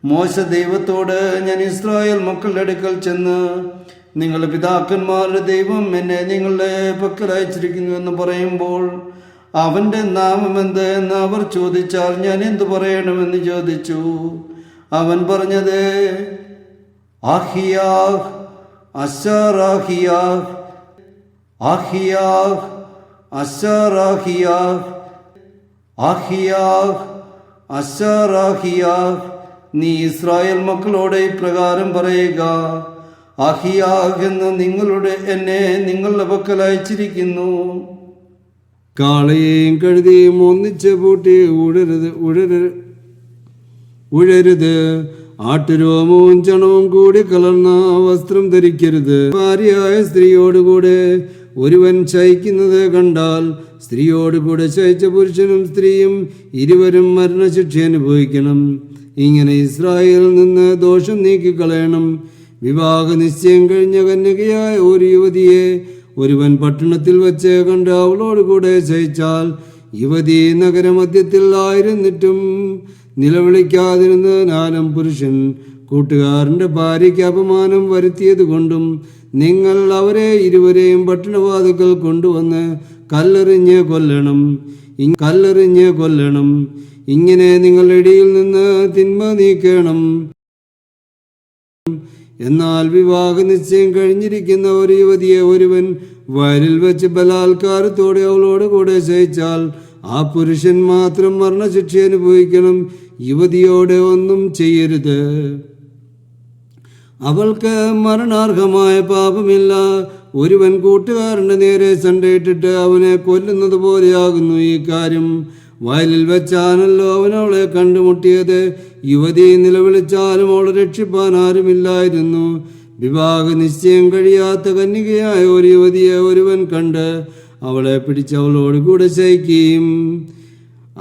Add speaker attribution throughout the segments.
Speaker 1: മോശ ദൈവത്തോട്, ഞാൻ ഇസ്രായേൽ മക്കളുടെ അടുക്കൽ ചെന്ന് നിങ്ങളുടെ പിതാക്കന്മാരുടെ ദൈവം എന്നെ നിങ്ങളുടെ പക്കൽ അയച്ചിരിക്കുന്നു എന്ന് പറയുമ്പോൾ അവൻ്റെ നാമം എന്ത് എന്ന് അവർ ചോദിച്ചാൽ ഞാൻ എന്തു പറയണമെന്ന് ചോദിച്ചു. അവൻ പറഞ്ഞത് ആഹിയാഹ് അശറാഹിയാഹ്, ആഹിയാഹ് അശറാഹിയാഹ്, ആഹിയാഹ് അശറാഹിയാഹ്. നീ ഇസ്രായേൽ മക്കളോട് ഇപ്രകാരം പറയുക, ആഹിയാഹ് എന്ന് എന്നെ നിങ്ങളുടെ പക്കൽ അയച്ചിരിക്കുന്നു.
Speaker 2: കാളയെയും കഴുതയും ഒന്നിച്ച് പൂട്ടി ഉഴരുത്. ആട്ടുരോമവും ചണവും കൂടി കലർന്ന വസ്ത്രം ധരിക്കരുത്. ഭാര്യയായ സ്ത്രീയോടുകൂടെ ഒരുവൻ ശയിക്കുന്നത് കണ്ടാൽ സ്ത്രീയോടുകൂടെ ശയിച്ച പുരുഷനും സ്ത്രീയും ഇരുവരും മരണശിക്ഷ അനുഭവിക്കണം. ഇങ്ങനെ ഇസ്രായേലിൽ നിന്ന് ദോഷം നീക്കിക്കളയണം. വിവാഹ നിശ്ചയം കഴിഞ്ഞ കന്യകയായ ഒരു യുവതിയെ ഒരുവൻ പട്ടണത്തിൽ വച്ച് കണ്ട് അവളോടുകൂടെ ശയിച്ചാൽ യുവതി നഗരമധ്യത്തിൽ ആയിരുന്നിട്ടും നിലവിളിക്കാതിരുന്നതിനാലും പുരുഷൻ കൂട്ടുകാരൻ്റെ ഭാര്യയ്ക്ക് അപമാനം വരുത്തിയത് കൊണ്ടും നിങ്ങൾ അവരെ ഇരുവരെയും പട്ടണവാതിക്കൽ കൊണ്ടുവന്ന് കല്ലെറിഞ്ഞ് കൊല്ലണം. ഇങ്ങനെ നിങ്ങളുടെ ഇടയിൽ നിന്ന് തിന്മ നീക്കണം. എന്നാൽ വിവാഹ നിശ്ചയം കഴിഞ്ഞിരിക്കുന്ന ഒരു യുവതിയെ ഒരുവൻ വയലിൽ വെച്ച് ബലാത്കാരത്തോടെ അവളോട് കൂടെ ശയിച്ചാൽ ആ പുരുഷൻ മാത്രം മരണശിക്ഷ അനുഭവിക്കണം. യുവതിയോടെ ഒന്നും ചെയ്യരുത്. അവൾക്ക് മരണാർഹമായ പാപമില്ല. ഒരുവൻ കൂട്ടുകാരൻ്റെ നേരെ സണ്ടയിട്ടിട്ട് അവനെ കൊല്ലുന്നത് പോലെയാകുന്നു ഈ കാര്യം. വയലിൽ വെച്ചാണല്ലോ അവൻ അവളെ കണ്ടുമുട്ടിയത്. യുവതി നിലവിളിച്ചാലും അവളെ രക്ഷിപ്പാൻ ആരുമില്ലായിരുന്നു. വിവാഹ നിശ്ചയം കഴിയാത്ത കന്യകയായ ഒരു യുവതിയെ ഒരുവൻ കണ്ട് അവളെ പിടിച്ച് അവളോടുകൂടെ ശയിക്കുകയും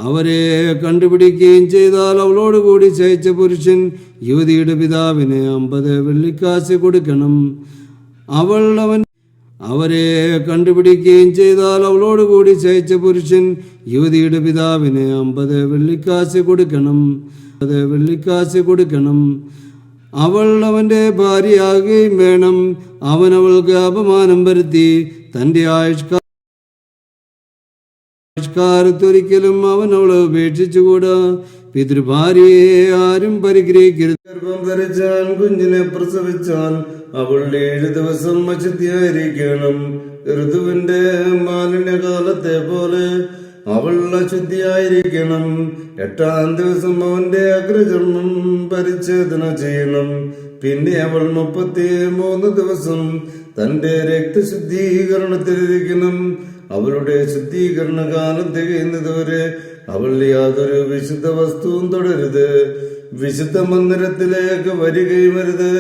Speaker 2: അവരെ കണ്ടുപിടിക്കുകയും ചെയ്താൽ അവളോടുകൂടി ശയിച്ച പുരുഷൻ യുവതിയുടെ പിതാവിന് 50 വെള്ളിക്കാശ് കൊടുക്കണം. അവരെ കണ്ടുപിടിക്കുകയും ചെയ്താൽ അവളോടുകൂടി ശയിച്ച പുരുഷൻ യുവതിയുടെ പിതാവിന് 50 വെള്ളിക്കാശ് കൊടുക്കണം. അവൾ അവൻ്റെ ഭാര്യയാകുകയും വേണം. അവൻ അവൾക്ക് അപമാനം വരുത്തി തൻ്റെ ആയുഷ്കാലത്തൊരിക്കലും അവൻ അവളെ ഉപേക്ഷിച്ചുകൂടാ. പിതൃഭാര്യയെ ആരും പരിഗ്രഹിക്കരുത്.
Speaker 1: ഗർഭം ധരിച്ചാൽ കുഞ്ഞിനെ പ്രസവിച്ചാൽ അവൾ 7 ദിവസം അശുദ്ധിയായിരിക്കണം. ഋതുവിന്റെ മാലിന്യകാലത്തെ പോലെ അവൾ അശുദ്ധിയായിരിക്കണം. 8-ാം ദിവസം അവന്റെ അഗ്രചർമ്മം പരിച്ഛേദന ചെയ്യണം. പിന്നെ അവൾ 33 ദിവസം തന്റെ രക്തശുദ്ധീകരണത്തിലിരിക്കണം. അവളുടെ ശുദ്ധീകരണ കാലം തികയുന്നതുവരെ അവൾ യാതൊരു വിശുദ്ധ വസ്തുവും തൊടരുത്. വിശുദ്ധ മന്ദിരത്തിലേക്ക് വരികയുമരുത്.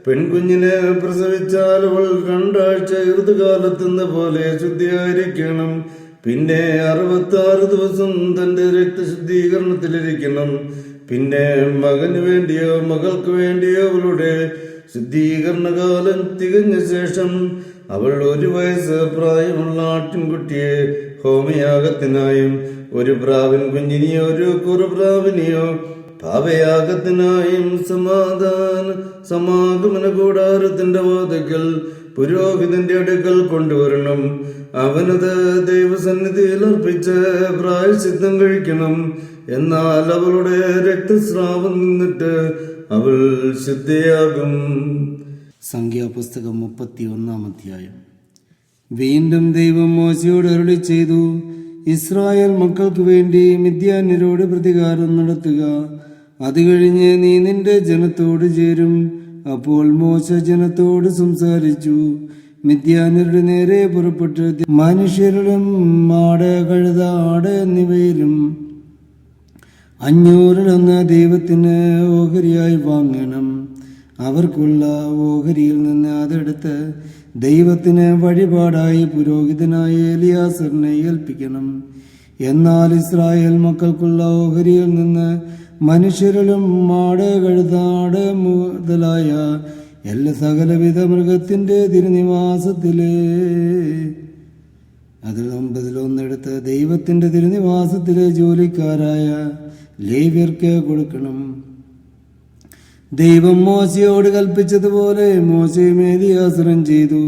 Speaker 1: പെൺകുഞ്ഞിനെ പ്രസവിച്ചാൽ അവൾ 2 ആഴ്ച ഋതുകാലത്തെന്ന പോലെ ശുദ്ധിയായിരിക്കണം. പിന്നെ 66 ദിവസം തന്റെ രക്തശുദ്ധീകരണത്തിലിരിക്കണം. പിന്നെ മകന് വേണ്ടിയോ മകൾക്ക് വേണ്ടിയോ അവളുടെ ശുദ്ധീകരണകാലം തികഞ്ഞ ശേഷം അവൾ 1 വയസ്സ് പ്രായമുള്ള ആട്ടിൻകുട്ടിയെ ഹോമയാഗത്തിനായും ഒരു പ്രാവിൻ കുഞ്ഞിനെയോ ഒരു കുറുപ്രാവിനെയോ പാപയാഗത്തിനായും സമാഗമന കൂടാരത്തിന്റെ വാതിക്കൽ പുരോഹിതന്റെ അടുക്കൽ കൊണ്ടുവരണം. അവനത് ദൈവസന്നിധിയിൽ അർപ്പിച്ച് പ്രായശ്ചിത്തം കഴിക്കണം. എന്നാൽ അവളുടെ രക്തസ്രാവം നിന്നിട്ട് അവൾ ശുദ്ധയാകും.
Speaker 2: സംഖ്യാപുസ്തകം 31-ാം അധ്യായം. വീണ്ടും ദൈവം മോശയോട് അരുളി ചെയ്തു, ഇസ്രായേൽ മക്കൾക്ക് വേണ്ടി മിദ്യാന്യരോട് പ്രതികാരം നടത്തുക. അത് കഴിഞ്ഞ് നീ നിന്റെ ജനത്തോട് ചേരും. അപ്പോൾ മോശ ജനത്തോട് സംസാരിച്ചു. മിദ്യാന്യരുടെ നേരെ പുറപ്പെട്ട് മനുഷ്യരിലും മാട്, കഴുത, ആട് എന്നിവയിലും 500 ദൈവത്തിന് ഓഹരിയായി വാങ്ങണം. അവർക്കുള്ള ഓഹരിയിൽ നിന്ന് അതെടുത്ത് ദൈവത്തിന് വഴിപാടായി പുരോഹിതനായ എലിയാസറിനെ ഏൽപ്പിക്കണം. എന്നാൽ ഇസ്രായേൽ മക്കൾക്കുള്ള ഓഹരിയിൽ നിന്ന് മനുഷ്യരിലും മാട്, കഴുത, ആട് മുതലായ എല്ലാ സകലവിധ മൃഗത്തിന്റെ തിരുനിവാസത്തിലെ അതിൽ 9-ൽ 1 ദൈവത്തിന്റെ തിരുനിവാസത്തിലെ ജോലിക്കാരായ ലേവ്യർക്ക് കൊടുക്കണം. ദൈവം മോശയോട് കൽപ്പിച്ചതുപോലെ മോശയും ഏലിയാസറും ചെയ്തു.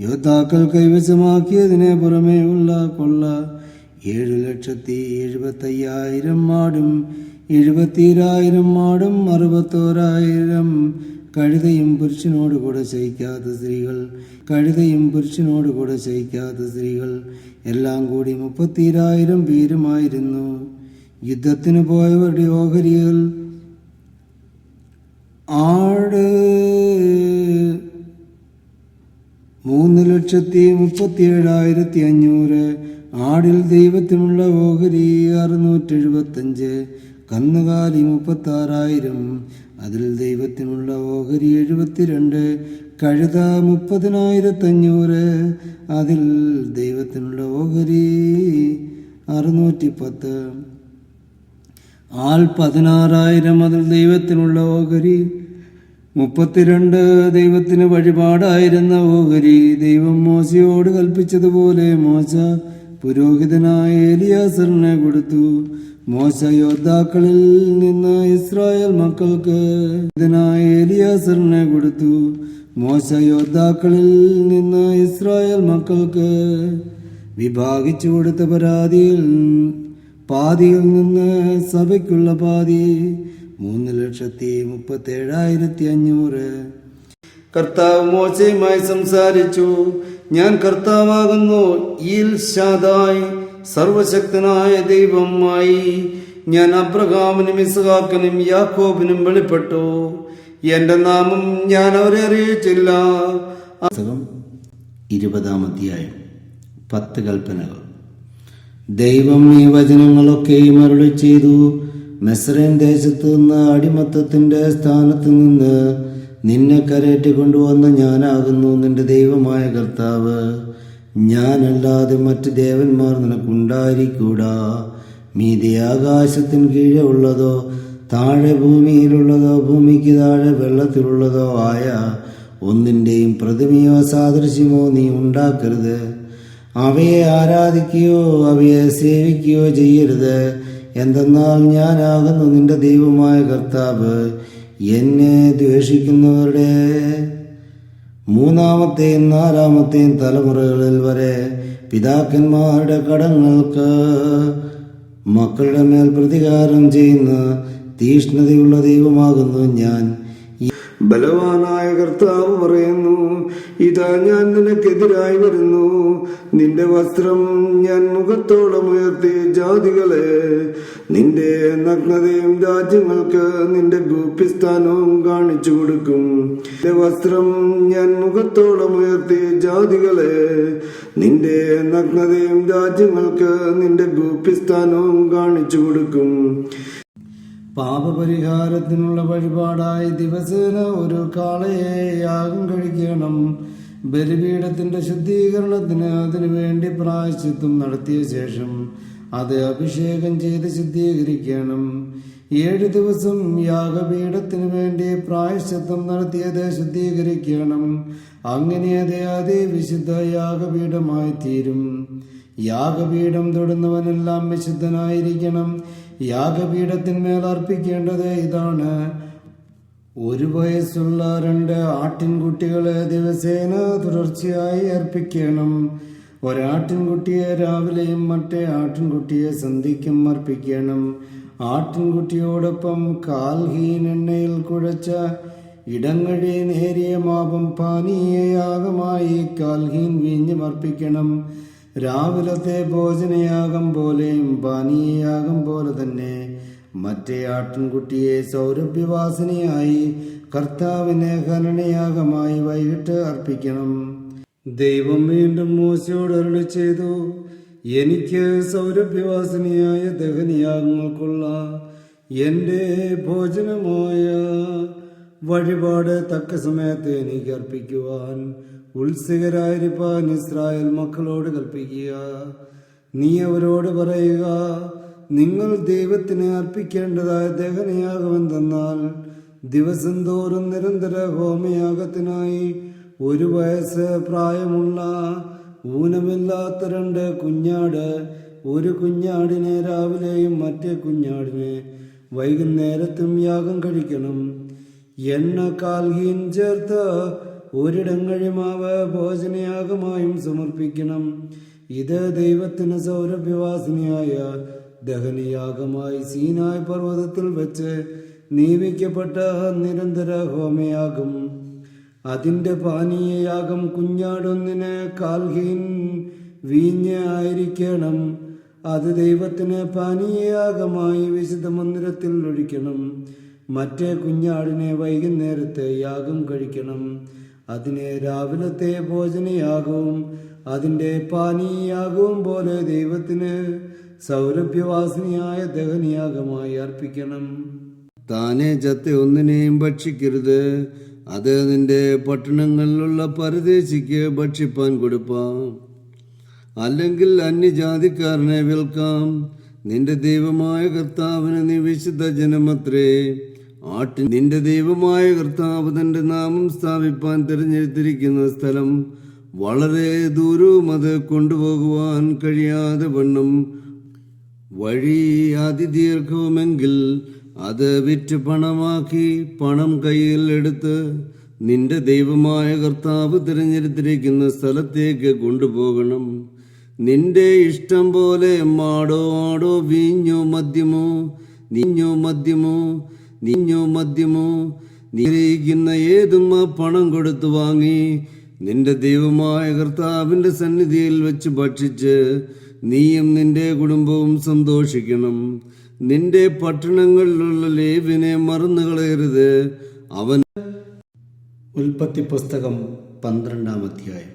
Speaker 2: യോദ്ധാക്കൾ കൈവശമാക്കിയതിനെ പുറമേ ഉള്ള കൊള്ള 7,70,75,000 മാടും 70,000 മാടും 61,000 കഴുതയും പുരുഷനോട് കൂടെ ശയിക്കാത്ത സ്ത്രീകൾ എല്ലാം കൂടി 30,000 പേരുമായിരുന്നു. യുദ്ധത്തിന് പോയവരുടെ ഓഹരികൾ ആട് 3,37,500, ആടിൽ ദൈവത്തിനുള്ള ഓഹരി 675, കന്നുകാലി 36,000, അതിൽ ദൈവത്തിനുള്ള ഓഹരി 72, കഴുത 30,500, അതിൽ ദൈവത്തിനുള്ള ഓഹരി 610, ആൾ 16,000, അതിൽ ദൈവത്തിനുള്ള ഓഹരി 32, ദൈവത്തിന് വഴിപാടായിരുന്ന ഓഹരി. ദൈവം മോശയോട് കൽപ്പിച്ചതുപോലെ മോശ പുരോഹിതനായ ഏലിയാസറിനെ കൊടുത്തു. മോശ യോദ്ധാക്കളിൽ നിന്ന് ഇസ്രായേൽ മക്കൾക്ക് വിഭാഗിച്ചു കൊടുത്ത പാതിയിൽ നിന്ന് സഭയ്ക്കുള്ള പാതി 3,37,500.
Speaker 1: കർത്താവ് മോശയുമായി സംസാരിച്ചു. ഞാൻ കർത്താവാകുന്നു, ഈൽ ശാദായ്, സർവശക്തനായ ദൈവമായി. ഞാൻ അബ്രഹാമിനും ഇസ്ഹാക്കിനും യാക്കോബിനും വെളിപ്പെട്ടു. എന്റെ നാമം ഞാൻ അവരെ അറിയിച്ചില്ല.
Speaker 2: 20-ാം അധ്യായം. 10 കൽപ്പനകൾ. ദൈവം ഈ വചനങ്ങളൊക്കെയും അരുളി ചെയ്തു. മിസ്രയീം ദേശത്ത് നിന്ന് അടിമത്തത്തിന്റെ സ്ഥാനത്ത് നിന്ന് നിന്നെ കരേറ്റി കൊണ്ടുവന്ന ഞാനാകുന്നു നിന്റെ ദൈവമായ കർത്താവ്. ഞാനല്ലാതെ മറ്റ് ദേവന്മാർ നിനക്കുണ്ടായിരിക്കൂടാ. മീതെ ആകാശത്തിന് കീഴെ ഉള്ളതോ താഴെ ഭൂമിയിലുള്ളതോ ഭൂമിക്ക് താഴെ വെള്ളത്തിലുള്ളതോ ആയ ഒന്നിൻ്റെയും പ്രതിമയോ സാദൃശ്യമോ നീ ഉണ്ടാക്കരുത്. അവയെ ആരാധിക്കുകയോ അവയെ സേവിക്കുകയോ ചെയ്യരുത്. എന്തെന്നാൽ ഞാനാകുന്നു നിന്റെ ദൈവമായ കർത്താവ്. എന്നെ ദ്വേഷിക്കുന്നവരുടെ 3-ാമത്തെയും 4-ാമത്തെയും തലമുറകളിൽ വരെ പിതാക്കന്മാരുടെ കടങ്ങൾക്ക് മക്കളുടെ മേൽ പ്രതികാരം ചെയ്യുന്ന തീഷ്ണതയുള്ള ദൈവമാകുന്നു ഞാൻ.
Speaker 1: ബലവാനായ കർത്താവ് പറയുന്നു, ഇതാ ഞാൻ നിനക്കെതിരായി വരുന്നു. നിന്റെ വസ്ത്രം ഞാൻ മുഖത്തോളം ഉയർത്തി ജാതികളെ, നിന്റെ നഗ്നതയും രാജ്യങ്ങൾക്ക് നിന്റെ ഗോപ്യസ്ഥാനവും കാണിച്ചു കൊടുക്കും. നിന്റെ വസ്ത്രം ഞാൻ മുഖത്തോളം ഉയർത്തി ജാതികളെ, നിന്റെ നഗ്നതയും രാജ്യങ്ങൾക്ക് നിന്റെ ഗോപ്യസ്ഥാനവും കാണിച്ചു കൊടുക്കും.
Speaker 2: പാപപരിഹാരത്തിനുള്ള വഴിപാടായി ദിവസേന ഒരു കാളയെ യാഗം കഴിക്കണം. ബലിപീഠത്തിന്റെ ശുദ്ധീകരണത്തിന് അതിനുവേണ്ടി പ്രായശ്ചിത്തം നടത്തിയ ശേഷം അത് അഭിഷേകം ചെയ്ത് ശുദ്ധീകരിക്കണം. 7 ദിവസം യാഗപീഠത്തിനു വേണ്ടി പ്രായശ്ചിത്തം നടത്തിയത് ശുദ്ധീകരിക്കണം. അങ്ങനെ അത് വിശുദ്ധ യാഗപീഠമായി തീരും. യാഗപീഠം തൊടുന്നവനെല്ലാം വിശുദ്ധനായിരിക്കണം. യാഗപീഠത്തിന്മേൽ അർപ്പിക്കേണ്ടത് ഇതാണ്: 1 വയസ്സുള്ള 2 ആട്ടിൻകുട്ടികളെ ദിവസേന തുടർച്ചയായി അർപ്പിക്കണം. ഒരാട്ടിൻകുട്ടിയെ രാവിലെയും മറ്റേ ആട്ടിൻകുട്ടിയെ സന്ധ്യയ്ക്കും അർപ്പിക്കണം. ആട്ടിൻകുട്ടിയോടൊപ്പം 1/4 ഹീൻ എണ്ണയിൽ കുഴച്ച ഇടങ്ങഴി നേരിയ മാപം പാനീയയാഗമായി 1/4 ഹീൻ വീഞ്ഞും അർപ്പിക്കണം. രാവിലത്തെ ഭോജനയാഗം പോലെയും പാനീയയാഗം പോലെ തന്നെ മറ്റേ ആട്ടിൻകുട്ടിയെ സൗരഭ്യവാസനയായി കർത്താവിനെ ഹനനയാഗമായി വൈകിട്ട് അർപ്പിക്കണം. ദൈവം വീണ്ടും മോശയോട് അരുളി ചെയ്തു, എനിക്ക് സൗരഭ്യവാസനയായ ദഹനയാഗങ്ങൾക്കുള്ള എൻ്റെ ഭോജനമായ വഴിപാട് തക്ക സമയത്ത് എനിക്ക് അർപ്പിക്കുവാൻ ഉത്സുകരായിരിക്കാൻ ഇസ്രായേൽ മക്കളോട് കൽപ്പിക്കുക. നീ അവരോട് പറയുക, നിങ്ങൾ ദൈവത്തിന് അർപ്പിക്കേണ്ടതായ ദഹനയാഗമെന്തെന്നാൽ ദിവസം തോറും നിരന്തര ഹോമയാഗത്തിനായി 1 വയസ്സ് പ്രായമുള്ള ഊനമില്ലാത്ത 2 കുഞ്ഞാട്, ഒരു കുഞ്ഞാടിനെ രാവിലെയും മറ്റേ കുഞ്ഞാടിനെ വൈകുന്നേരത്തും യാഗം കഴിക്കണം. എണ്ണ കാൽഹീൻ ചേർത്ത് ഒരിടങ്ങഴിമാവ് ഭോജനയാഗമായും സമർപ്പിക്കണം. ഇത് ദൈവത്തിന് സൗരഭ്യവാസിനിയായ ദഹനയാഗമായി സീനായ് പർവ്വതത്തിൽ വെച്ച് നിയമിക്കപ്പെട്ട നിരന്തര ഹോമയാകും. അതിൻ്റെ പാനീയയാഗം കുഞ്ഞാടൊന്നിന് കാൽഹീൻ വീഞ്ഞ് ആയിരിക്കണം. അത് ദൈവത്തിന് പാനീയയാഗമായി വിശുദ്ധ മന്ദിരത്തിൽ ഒഴിക്കണം. മറ്റേ കുഞ്ഞാടിനെ വൈകുന്നേരത്തെ യാഗം കഴിക്കണം. അതിനെ രാവിലത്തെ ഭോജനയാകവും അതിൻ്റെ പാനീയയാകവും പോലെ ദൈവത്തിന് സൗരഭ്യവാസിനിയായ ദഹനയാഗമായി അർപ്പിക്കണം. താനെ ചത്ത ഒന്നിനെയും ഭക്ഷിക്കരുത്. അത് നിന്റെ പട്ടണങ്ങളിലുള്ള പരദേശിക്ക് ഭക്ഷിപ്പാൻ കൊടുപ്പാം, അല്ലെങ്കിൽ അന്യജാതിക്കാരനെ വിൽക്കാം. നിന്റെ ദൈവമായ കർത്താവിന് നീ വിശുദ്ധ ജനമത്രേ. നിന്റെ ദൈവമായ കർത്താവ് തന്റെ നാമം സ്ഥാപിപ്പാൻ തിരഞ്ഞെടുത്തിരിക്കുന്ന സ്ഥലം വളരെ ദൂരവും അത് കൊണ്ടുപോകുവാൻ കഴിയാതെ വണ്ണം വഴി അതിദീർഘവുമെങ്കിൽ അത് വിറ്റ് പണമാക്കി പണം കയ്യിൽ എടുത്ത് നിന്റെ ദൈവമായ കർത്താവ് തിരഞ്ഞെടുത്തിരിക്കുന്ന സ്ഥലത്തേക്ക് കൊണ്ടുപോകണം. നിന്റെ ഇഷ്ടം പോലെ മാടോ ആടോ വീഞ്ഞോ മദ്യമോ നീരിക്കുന്ന ഏതും പണം കൊടുത്തു വാങ്ങി നിന്റെ ദൈവമായ കർത്താവിൻ്റെ സന്നിധിയിൽ വെച്ച് ഭക്ഷിച്ച് നീയും നിന്റെ കുടുംബവും സന്തോഷിക്കണം. നിന്റെ പട്ടണങ്ങളിലുള്ള ലേവിനെ മറന്നുകളയരുത്. അവൻ
Speaker 1: ഉൽപ്പത്തി പുസ്തകം 12-ാം അധ്യായം.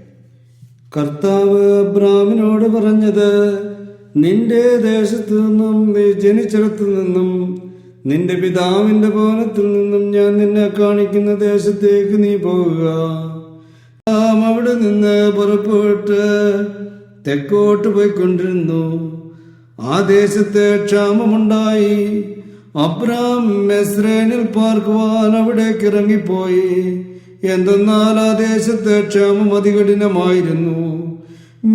Speaker 1: കർത്താവ് അബ്രാമിനോട് പറഞ്ഞത്, നിന്റെ ദേശത്തു നിന്നും നീ ജനിച്ചിടത്തു നിന്നും നിന്റെ പിതാവിന്റെ ഭവനത്തിൽ നിന്നും ഞാൻ നിന്നെ കാണിക്കുന്ന ദേശത്തേക്ക് നീ പോവുക. അവിടെ നിന്ന് പുറപ്പെട്ട് തെക്കോട്ട് പോയിക്കൊണ്ടിരുന്നു. ആ ദേശത്ത് ക്ഷാമമുണ്ടായി. അബ്രാം മെസ്രേനിൽ പാർക്കുവാൻ അവിടേക്ക് ഇറങ്ങിപ്പോയി. എന്തെന്നാൽ ആ ദേശത്ത് ക്ഷാമം അതികഠിനമായിരുന്നു.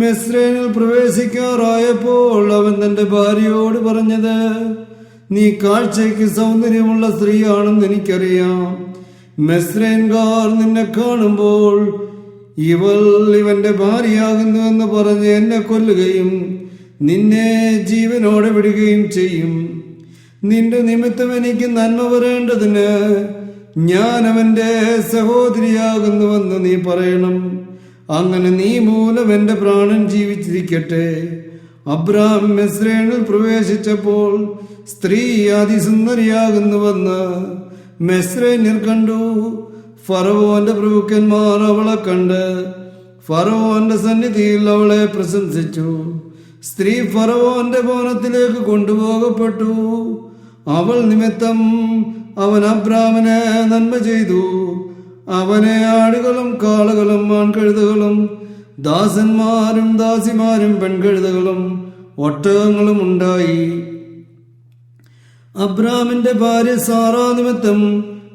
Speaker 1: മെസ്രേനിൽ പ്രവേശിക്കാറായപ്പോൾ അവൻ തന്റെ ഭാര്യയോട് പറഞ്ഞത്, നീ കാഴ്ചയ്ക്ക് സൗന്ദര്യമുള്ള സ്ത്രീയാണെന്ന് എനിക്കറിയാം. മെസ്രേൻകാർ നിന്നെ കാണുമ്പോൾ ഇവൾ ഇവന്റെ ഭാര്യയാകുന്നുവെന്ന് പറഞ്ഞ് എന്നെ കൊല്ലുകയും നിന്നെ ജീവനോടെ വിടുകയും ചെയ്യും. നിന്റെ നിമിത്തം എനിക്ക് നന്മ വരേണ്ടതിന് ഞാൻ അവന്റെ സഹോദരിയാകുന്നുവെന്ന് നീ പറയണം. അങ്ങനെ നീ മൂലം എന്റെ പ്രാണൻ ജീവിച്ചിരിക്കട്ടെ. അബ്രാം മെസ്രേനിൽ പ്രവേശിച്ചപ്പോൾ സ്ത്രീ അതിസുന്ദരിയാകുന്നുവെന്ന് മെസ്രേന്യർ കണ്ടു. ഫറവോന്റെ പ്രഭുക്കന്മാർ അവളെ കണ്ട് ഫറവോന്റെ സന്നിധിയിൽ അവളെ പ്രശംസിച്ചു. സ്ത്രീ ഫറവോന്റെ ഭവനത്തിലേക്ക് കൊണ്ടുപോകപ്പെട്ടു. അവൾ നിമിത്തം അവൻ അബ്രാമിനെ നന്മ ചെയ്തു. അവനെ ആടുകളും കാളകളും ആൺകഴുതകളും ദാസന്മാരും ദാസിമാരും പെൺകഴുതകളും ഒട്ടകങ്ങളും ഉണ്ടായി. അബ്രാമിന്റെ ഭാര്യ സാറാ നിമിത്തം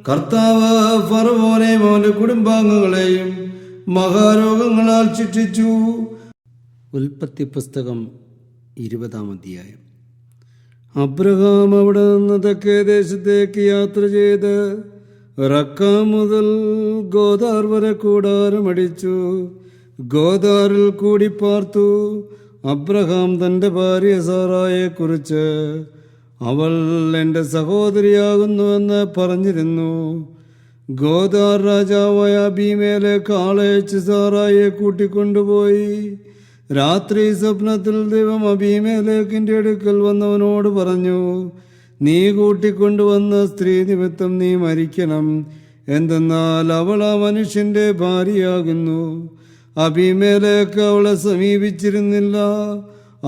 Speaker 1: കർത്താവ് ഫറവോനെയും അവന്റെ കുടുംബാംഗങ്ങളെയും മഹാരോഗങ്ങളാൽ ശിക്ഷിച്ചു.
Speaker 2: ഉൽപ്പത്തി പുസ്തകം 20-ാം അധ്യായം. അബ്രഹാം അവിടെ നിന്ന് തെക്കേ ദേശത്തേക്ക് യാത്ര ചെയ്ത് റക്കാം മുതൽ ഗോദാർ വരെ കൂടാരമടിച്ചു. ഗോദാറിൽ കൂടി പാർത്തു. അബ്രഹാം തൻ്റെ ഭാര്യ സാറായെക്കുറിച്ച് അവൾ എൻ്റെ സഹോദരിയാകുന്നുവെന്ന് പറഞ്ഞിരുന്നു. ഗോദാർ രാജാവായ അബീമേലെക്ക് ആളയച്ച് സാറായെ കൂട്ടിക്കൊണ്ടുപോയി. രാത്രി സ്വപ്നത്തിൽ ദൈവം അബീമേലെക്കിൻ്റെ അടുക്കൽ വന്നവനോട് പറഞ്ഞു, നീ കൂട്ടിക്കൊണ്ടുവന്ന സ്ത്രീ നിമിത്തം നീ മരിക്കണം. എന്തെന്നാൽ അവൾ ആ മനുഷ്യൻ്റെ ഭാര്യയാകുന്നു. അബീമേലെക്ക് അവളെ സമീപിച്ചിരുന്നില്ല.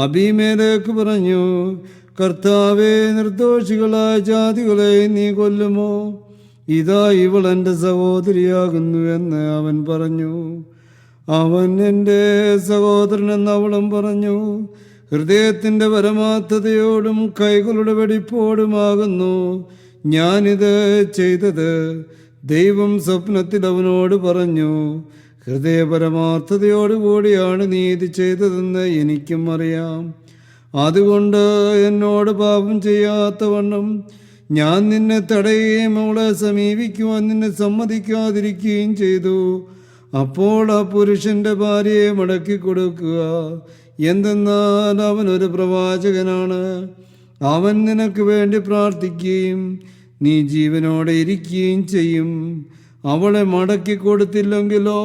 Speaker 2: അബീമേലെക്ക് പറഞ്ഞു, കർത്താവേ, നിർദോഷികളായ ജാതികളെ നീ കൊല്ലുമോ? ഇതാ ഇവൾ എൻ്റെ സഹോദരിയാകുന്നു എന്ന് അവൻ പറഞ്ഞു. അവൻ എൻ്റെ സഹോദരനെന്ന് അവളും പറഞ്ഞു. ഹൃദയത്തിൻ്റെ പരമാർത്ഥതയോടും കൈകളുടെ വെടിപ്പോടുമാകുന്നു ഞാനിത് ചെയ്തത്. ദൈവം സ്വപ്നത്തിൽ അവനോട് പറഞ്ഞു, ഹൃദയപരമാർത്ഥതയോടുകൂടിയാണ് നീ ഇത് ചെയ്തതെന്ന് എനിക്കും അറിയാം. അതുകൊണ്ട് എന്നോട് പാപം ചെയ്യാത്തവണ്ണം ഞാൻ നിന്നെ തടയുകയും അവളെ സമീപിക്കുവാൻ നിന്നെ സമ്മതിക്കാതിരിക്കുകയും ചെയ്തു. അപ്പോൾ ആ പുരുഷന്റെ ഭാര്യയെ മടക്കി കൊടുക്കുക. എന്തെന്നാൽ അവനൊരു പ്രവാചകനാണ്. അവൻ നിനക്ക് വേണ്ടി പ്രാർത്ഥിക്കുകയും നീ ജീവനോടെ ഇരിക്കുകയും ചെയ്യും. അവളെ മടക്കി കൊടുത്തില്ലെങ്കിലോ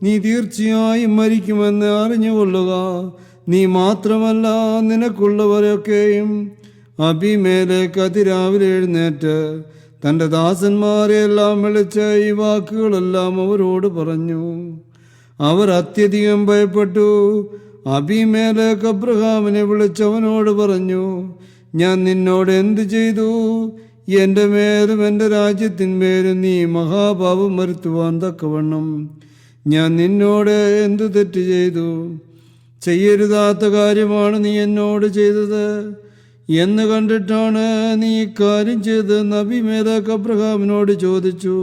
Speaker 2: നീ തീർച്ചയായും മരിക്കുമെന്ന് അറിഞ്ഞുകൊള്ളുക. നീ മാത്രമല്ല, നിനക്കുള്ളവരൊക്കെയും. അബീമേലെക്ക് അതിരാവിലെ എഴുന്നേറ്റ് തൻ്റെ ദാസന്മാരെയെല്ലാം വിളിച്ച് ഈ വാക്കുകളെല്ലാം അവരോട് പറഞ്ഞു. അവർ അത്യധികം ഭയപ്പെട്ടു. അബീമേലെക്ക് അബ്രഹാമിനെ വിളിച്ചവനോട് പറഞ്ഞു, ഞാൻ നിന്നോട് എന്തു ചെയ്തു? എൻ്റെ മേലും എൻ്റെ രാജ്യത്തിന്മേലും നീ മഹാപാപം വരുത്തുവാൻ തക്കവണ്ണം ഞാൻ നിന്നോട് എന്തു തെറ്റ് ചെയ്തു? ചെയ്യരുതാത്ത കാര്യമാണ് നീ എന്നോട് ചെയ്തത് എന്ന് കണ്ടിട്ടാണ് നീ ഇക്കാര്യം ചെയ്തതെന്ന് അബീമേലെക്ക് അബ്രഹാമിനോട് ചോദിച്ചു.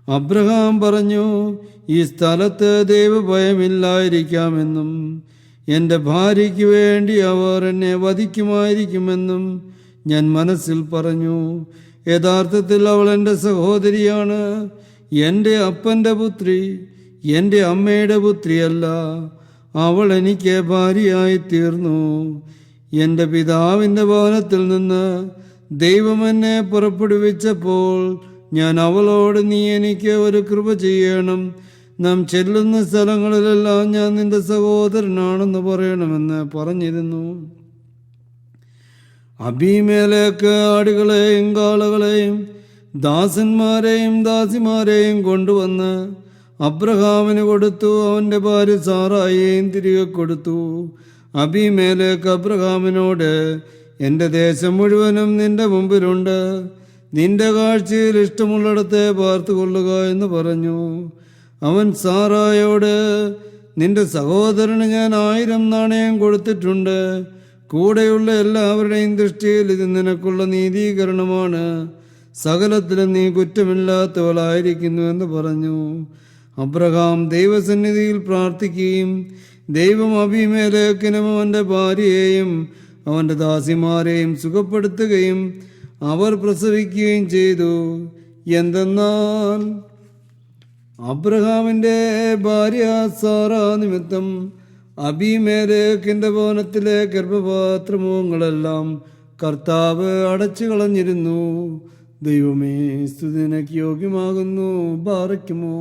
Speaker 2: അബ്രഹാം പറഞ്ഞു, ഈ സ്ഥലത്ത് ദൈവഭയമില്ലായിരിക്കാമെന്നും എൻ്റെ ഭാര്യയ്ക്ക് വേണ്ടി അവർ എന്നെ വധിക്കുമായിരിക്കുമെന്നും ഞാൻ മനസ്സിൽ പറഞ്ഞു. യഥാർത്ഥത്തിൽ അവൾ എൻ്റെ സഹോദരിയാണ്, എൻ്റെ അപ്പൻ്റെ പുത്രി, എൻ്റെ അമ്മയുടെ പുത്രിയല്ല. അവൾ എനിക്ക് ഭാര്യയായി തീർന്നു. എൻ്റെ പിതാവിൻ്റെ ഭവനത്തിൽ നിന്ന് ദൈവം എന്നെ പുറപ്പെടുവിച്ചപ്പോൾ ഞാൻ അവളോട്, നീ എനിക്ക് ഒരു കൃപ ചെയ്യണം, നാം ചെല്ലുന്ന സ്ഥലങ്ങളിലെല്ലാം ഞാൻ നിന്റെ സഹോദരനാണെന്ന് പറയണമെന്ന് പറഞ്ഞിരുന്നു. അബീമേലെക്ക് ആടുകളെയും കാളകളെയും ദാസന്മാരെയും ദാസിമാരെയും കൊണ്ടുവന്ന് അബ്രഹാമിന് കൊടുത്തു. അവൻ്റെ ഭാര്യ സാറായെയും തിരികെ കൊടുത്തു. അബീമേലെക്ക് അബ്രഹാമിനോട്, എൻ്റെ ദേശം മുഴുവനും നിന്റെ മുമ്പിലുണ്ട്, നിന്റെ കാഴ്ചയിൽ ഇഷ്ടമുള്ളിടത്തെ പാർത്തുകൊള്ളുക എന്ന് പറഞ്ഞു. അവൻ സാറായോട്, നിന്റെ സഹോദരന് ഞാൻ 1000 നാണയം കൊടുത്തിട്ടുണ്ട്. കൂടെയുള്ള എല്ലാവരുടെയും ദൃഷ്ടിയിൽ ഇത് നിനക്കുള്ള നീതീകരണമാണ്. സകലത്തിലും നീ കുറ്റമില്ലാത്തവളായിരിക്കുന്നു എന്ന് പറഞ്ഞു. അബ്രഹാം ദൈവസന്നിധിയിൽ പ്രാർത്ഥിക്കുകയും ദൈവം അബീമേലെക്കിനും അവൻ്റെ ഭാര്യയെയും അവൻ്റെ ദാസിമാരെയും സുഖപ്പെടുത്തുകയും അവർ പ്രസവിക്കുകയും ചെയ്തു. എന്തെന്നാൽ അബ്രഹാമിൻ്റെ ഭാര്യ സാറ നിമിത്തം അബീമേലെക്കിൻ്റെ ഭവനത്തിലെ ഗർഭപാത്രമുഖങ്ങളെല്ലാം കർത്താവ് അടച്ചു കളഞ്ഞിരുന്നു. ദൈവമേ, സ്തുതി നിനക്ക് യോഗ്യമാകുന്നു. ബാറയ്ക്കുമോ.